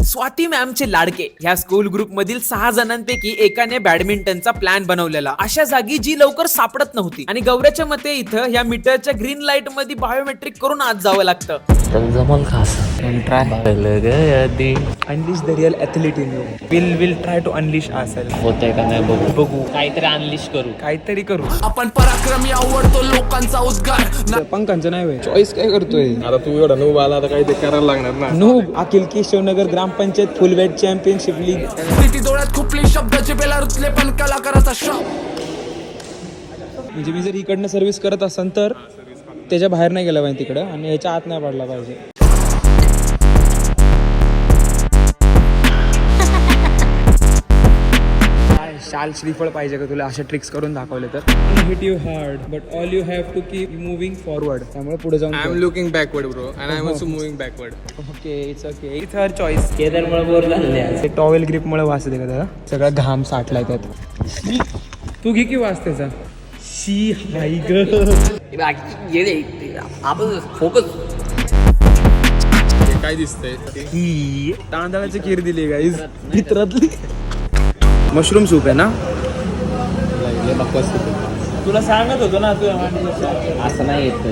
स्वाती मॅमचे लाडके ह्या school group मधील 6 जणांपैकी एकाने बॅडमिंटनचा प्लॅन बनवलेला अशा जागी जी लवकर सापडत नव्हती आणि गौऱ्याच्या मते इथं ह्या मीटरच्या ग्रीन लाईट मध्ये बायोमेट्रिक करून आत जावं लागतं. तर जमल का असं? Unleash the real athlete in you. We'll try to unleash ourselves. होतंय का नाही बघू काहीतरी अनलिश करू. काहीतरी करू. आपण पराक्रमी आवडतो लोकांचा उद्गार. पंकांचं नाही होय. चॉईस काय करतोय? आता तू एवढा नऊ आला आता काही ते करायला लागणार ना. नूब अखिल केशवनगर ग्रामपंचायत फुल वेट चॅम्पियनशिप लीग. स्थिती डोळ्यात खुपली शब्दाचे बेला रुतले पण कलाकाराचा शब्द. म्हणजे मी जर इकडनं सर्व्हिस करत असेल तर त्याच्या बाहेर नाही गेला पाहिजे तिकडं आणि याच्या आत नाही पडला पाहिजे. शाल श्रीफळ पाहिजे का तुला अशा ट्रिक्स करून दाखवले तर? Hit you hard but all you have to keep moving forward. त्यामुळे पुढे जाऊन I am looking backward bro and I am also moving backward. Okay it's okay it's her choice. केदारमुळे बोर झाले. टॉवेल ग्रिपमुळे वास येते का त्याला? सगळा घाम साठलाय त्यात. तू घे की वास त्याचा. शी हाय ग फोकस. काय दिसतंय? ही तांदळाची खीर दिली गाईज मित्रातली. मशरूम सूप आहे ना? तुला सांगत होतो ना तू असं नाही येत कधी.